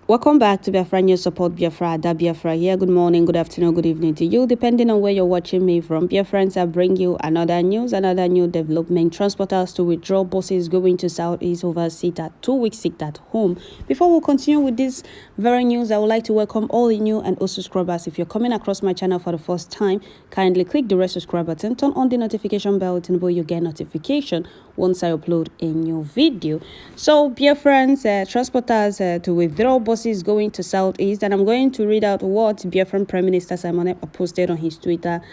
Welcome back to Biafra News Support Biafra. Ada Biafra here. Good morning, good afternoon, good evening to you, depending on where you're watching me from. Biafrans, I bring you another new development. Transporters to withdraw buses going to Southeast over sit at 2 weeks sit at home. Before we continue with this very news, I would like to welcome all the new and old subscribers. If you're coming across my channel for the first time, kindly click the red subscribe button, turn on the notification bell to enable you get notification once I upload a new video. So, Biafrans, transporters to withdraw buses is going to Southeast, and I'm going to read out what Biafran Prime Minister Simon Ekpa posted on his Twitter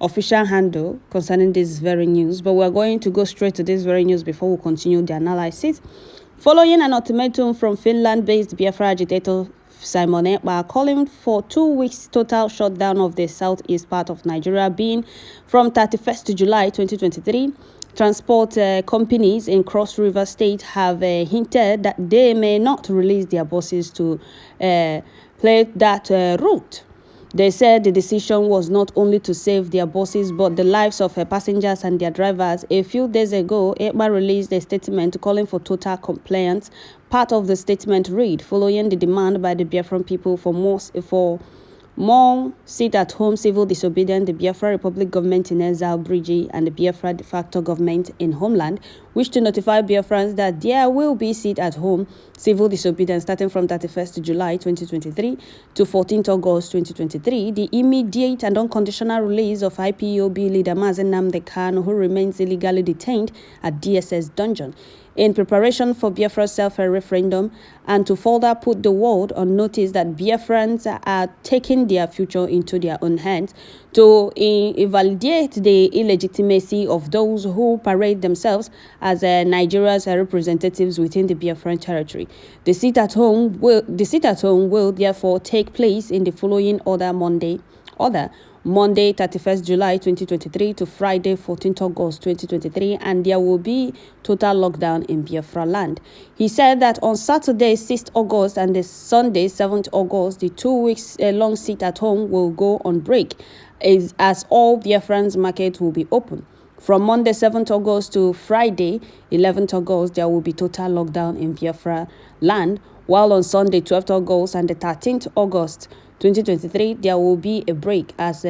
official handle concerning this very news. But we're going to go straight to this very news before we continue the analysis. Following an ultimatum from Finland-based Biafra agitator Simon Ekpa calling for 2 weeks total shutdown of the southeast part of Nigeria, being from 31st July 2023. Transport companies in Cross River State have hinted that they may not release their buses to play that route. They said the decision was not only to save their buses but the lives of passengers and their drivers. A few days ago, Ekpa released a statement calling for total compliance. Part of the statement read, following the demand by the Biafran people for more sit-at-home civil disobedience, the Biafra Republic government in exile, Brigi, and the Biafra de facto government in homeland wish to notify Biafrans that there will be sit-at-home civil disobedience starting from 31st July 2023 to 14th August 2023. The immediate and unconditional release of IPOB leader Mazen Nnamdi Kanu, who remains illegally detained at DSS dungeon, in preparation for Biafra's self-referendum, and to further put the world on notice that Biafrans are taking their future into their own hands, to invalidate the illegitimacy of those who parade themselves as Nigeria's representatives within the Biafran territory. The sit-at-home will therefore take place in the following order: Monday 31st July 2023 to Friday 14th August 2023, and there will be total lockdown in Biafra land. He said that on Saturday 6th August and the Sunday 7th August, the 2 weeks long sit at home will go on break, as all Biafran's market will be open. From Monday 7th August to Friday 11th August, there will be total lockdown in Biafra land, while on Sunday 12th August and the 13th August 2023, there will be a break as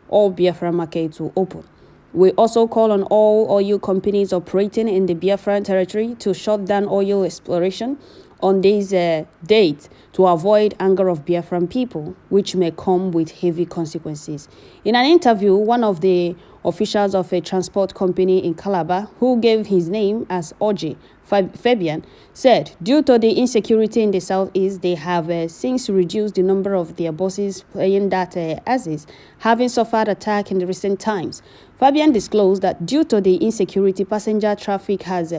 all Biafra markets will open. We also call on all oil companies operating in the Biafran territory to shut down oil exploration on these dates to avoid anger of Biafran people, which may come with heavy consequences. In an interview, one of the officials of a transport company in Calabar, who gave his name as Oji Fabian, said due to the insecurity in the southeast, they have since reduced the number of their buses playing that axis, having suffered attack in the recent times. Fabian disclosed that due to the insecurity, passenger traffic has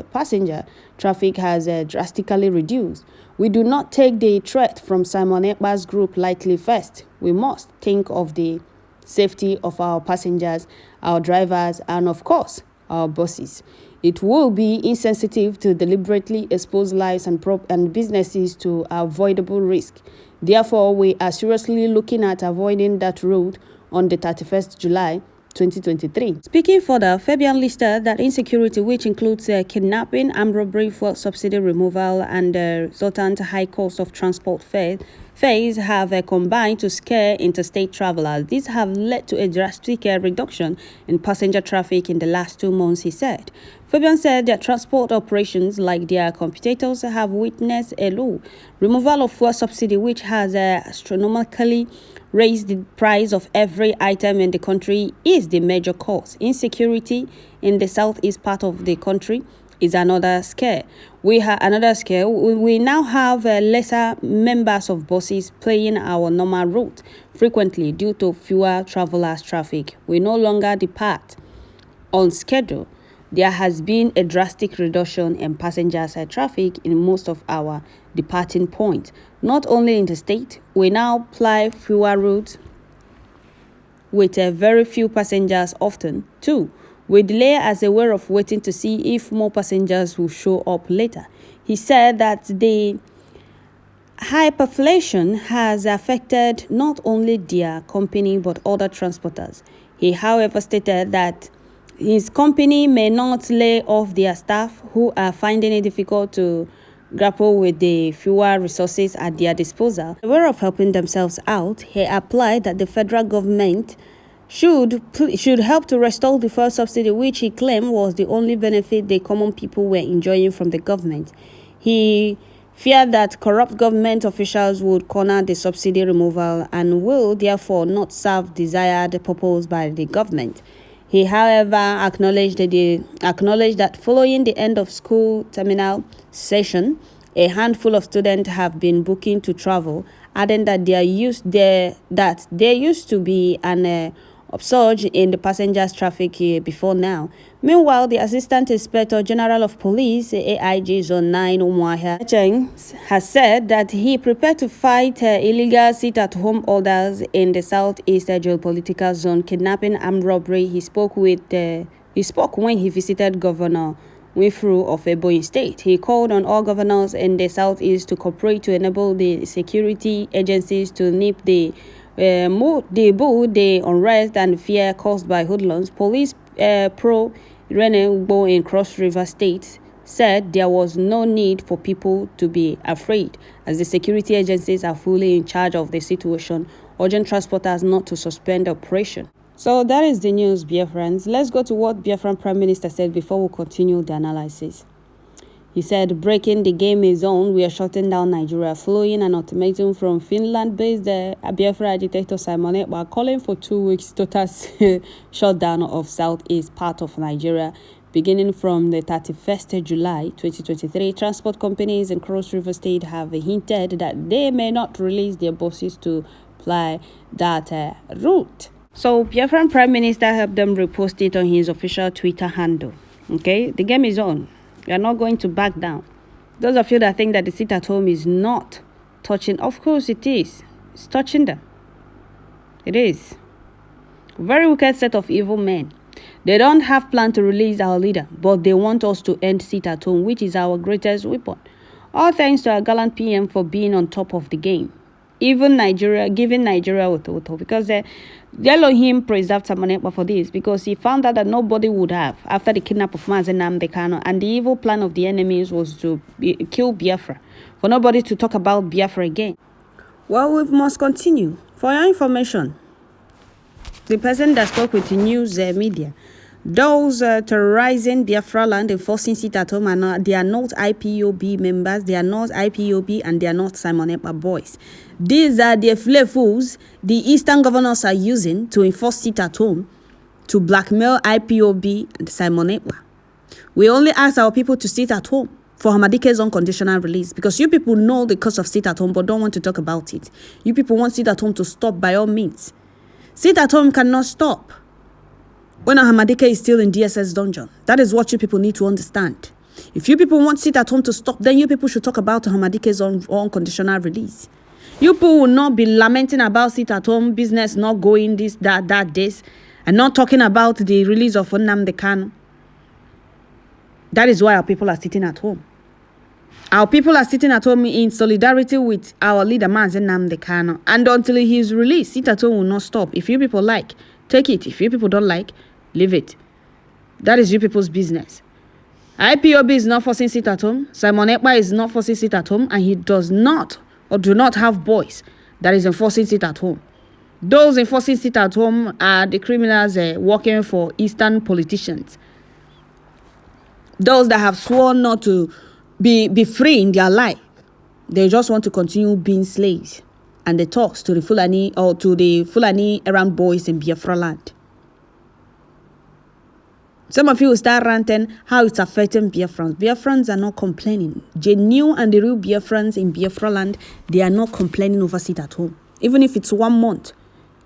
drastically reduced. We do not take the threat from Simon Ekpa's group lightly. First, we must think of the safety of our passengers, our drivers, and of course, our buses. It will be insensitive to deliberately expose lives and businesses to avoidable risk. Therefore, we are seriously looking at avoiding that route on the 31st July 2023. Speaking further, Fabian listed that insecurity, which includes kidnapping, armed robbery, fuel subsidy removal, and resultant high cost of transport fares have combined to scare interstate travelers. These have led to a drastic reduction in passenger traffic in the last 2 months, he said. Fabian said that transport operations, like their competitors, have witnessed a low removal of fuel subsidy, which has astronomically raised the price of every item in the country, is the major cause. Insecurity in the southeast part of the country is another scare. We now have lesser members of buses playing our normal route frequently due to fewer travelers' traffic. We no longer depart on schedule. There has been a drastic reduction in passengers traffic in most of our departing points. Not only in the state, we now ply fewer routes with very few passengers often, too. We delay as a way of waiting to see if more passengers will show up later. He said that the hyperinflation has affected not only their company but other transporters. He, however, stated that his company may not lay off their staff who are finding it difficult to grapple with the fewer resources at their disposal. Aware of helping themselves out, he applied that the federal government should help to restore the fuel subsidy, which he claimed was the only benefit the common people were enjoying from the government. He feared that corrupt government officials would corner the subsidy removal and will therefore not serve desired purpose by the government. He, however, acknowledged that following the end of school terminal session, a handful of students have been booking to travel, adding that there used to be an upsurge in the passengers traffic before now. Meanwhile, the Assistant Inspector General of Police, AIG Zone 9, Umuahia Cheng, has said that he prepared to fight illegal sit-at-home orders in the southeast geopolitical zone, kidnapping, armed robbery. He spoke when he visited Governor Winfrey of Ebonyi State. He called on all governors in the southeast to cooperate to enable the security agencies to nip the unrest and fear caused by hoodlums. Police pro Irene Ugbo in Cross River State said there was no need for people to be afraid, as the security agencies are fully in charge of the situation, urging transporters not to suspend operation. So that is the news, Biafrans. Let's go to what Biafran Prime Minister said before we continue the analysis. He said, breaking the game is on. We are shutting down Nigeria, following an ultimatum from Finland-based Biafra agitator Simon Ekpa, calling for 2 weeks total shutdown of southeast part of Nigeria, beginning from the 31st July 2023. Transport companies in Cross River State have hinted that they may not release their buses to ply that route. So, Biafran Prime Minister helped them repost it on his official Twitter handle. Okay, the game is on. We are not going to back down. Those of you that think that the sit at home is not touching, of course it is. It's touching them. It is. Very wicked set of evil men. They don't have plan to release our leader, but they want us to end sit at home, which is our greatest weapon. All thanks to our gallant PM for being on top of the game. Even Nigeria, giving Nigeria auto, because Elohim preserved Simon Ekpa for this, because he found out that nobody would have after the kidnap of Mazen Nnamdi Kanu, and the evil plan of the enemies was to kill Biafra, for nobody to talk about Biafra again. Well, we must continue. For your information, the person that spoke with the news media, those terrorizing Biafra land and forcing sit at home, they are not IPOB members, they are not IPOB, and they are not Simon Ekpa boys. These are the fools the Eastern governors are using to enforce sit at home to blackmail IPOB and Simon Ekpa. We only ask our people to sit at home for Hamadike's unconditional release, because you people know the cause of sit at home but don't want to talk about it. You people want sit at home to stop by all means. Sit at home cannot stop when Hamadike is still in DSS dungeon. That is what you people need to understand. If you people want sit at home to stop, then you people should talk about Hamadike's unconditional release. You people will not be lamenting about sit at home business not going this, this, and not talking about the release of Nnamdi Kanu. That is why our people are sitting at home. Our people are sitting at home in solidarity with our leader, Mazen Nnamdi Kanu. And until he is released, sit at home will not stop. If you people like, take it. If you people don't like, leave it. That is you people's business. IPOB is not forcing sit at home. Simon Ekpa is not forcing sit at home. And he does not or do not have boys that is enforcing sit at home. Those enforcing sit at home are the criminals working for Eastern politicians. Those that have sworn not to be free in their life. They just want to continue being slaves. And they talks to the Fulani or to the Fulani errand boys in Biafra land. Some of you will start ranting how it's affecting Biafrans. Biafrans are not complaining. Genuine and the real Biafrans in Biafra land, they are not complaining over sit at home. Even if it's 1 month,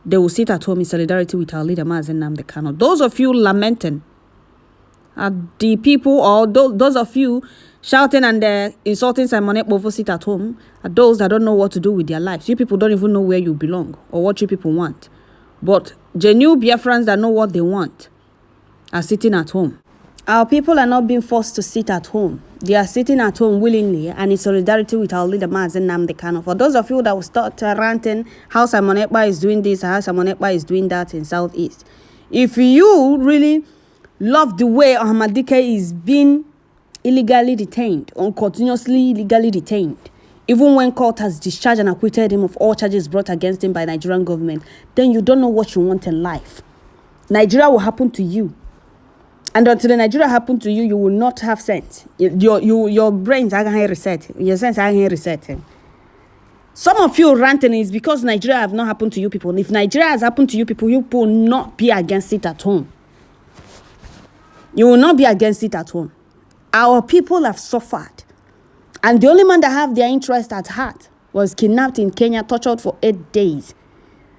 they will sit at home in solidarity with our leader, Mazen Nnamdi Kanu. Those of you lamenting are the people, or those of you shouting and insulting Simon Ekpa over sit at home, are those that don't know what to do with their lives. You people don't even know where you belong or what you people want. But genuine Biafrans that know what they want are sitting at home. Our people are not being forced to sit at home. They are sitting at home willingly and in solidarity with our leader, Mazen Nnamdi Kanu. For those of you that will start ranting how Simon Ekpa is doing this, how Simon Ekpa is doing that in Southeast. If you really love the way Ahmadike is being illegally detained or continuously illegally detained, even when court has discharged and acquitted him of all charges brought against him by Nigerian government, then you don't know what you want in life. Nigeria will happen to you. And until the Nigeria happen to you, you will not have sense. Your brains are going to reset. Your sense are going to reset. Some of you ranting is because Nigeria have not happened to you people. If Nigeria has happened to you people, you will not be against it at home. You will not be against it at home. Our people have suffered. And the only man that have their interest at heart was kidnapped in Kenya, tortured for 8 days,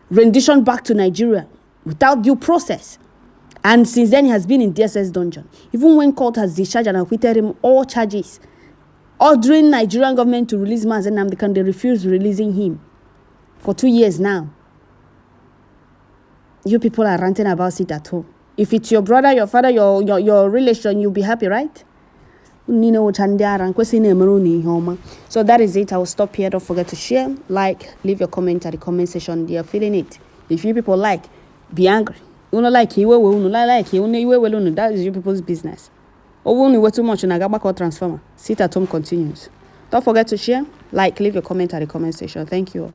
renditioned back to Nigeria without due process. And since then, he has been in DSS dungeon. Even when court has discharged and acquitted him all charges, ordering Nigerian government to release Mazen Nnamdi Kanu, they refuse releasing him for 2 years now. You people are ranting about it at home. If it's your brother, your father, your relation, you'll be happy, right? So that is it. I will stop here. Don't forget to share, like, leave your comment at the comment section. They are feeling it. If you people like, be angry. You don't like that is you people's business. Or too much transformer. Sit at home continues. Don't forget to share, like, leave your comment at the comment section. Thank you.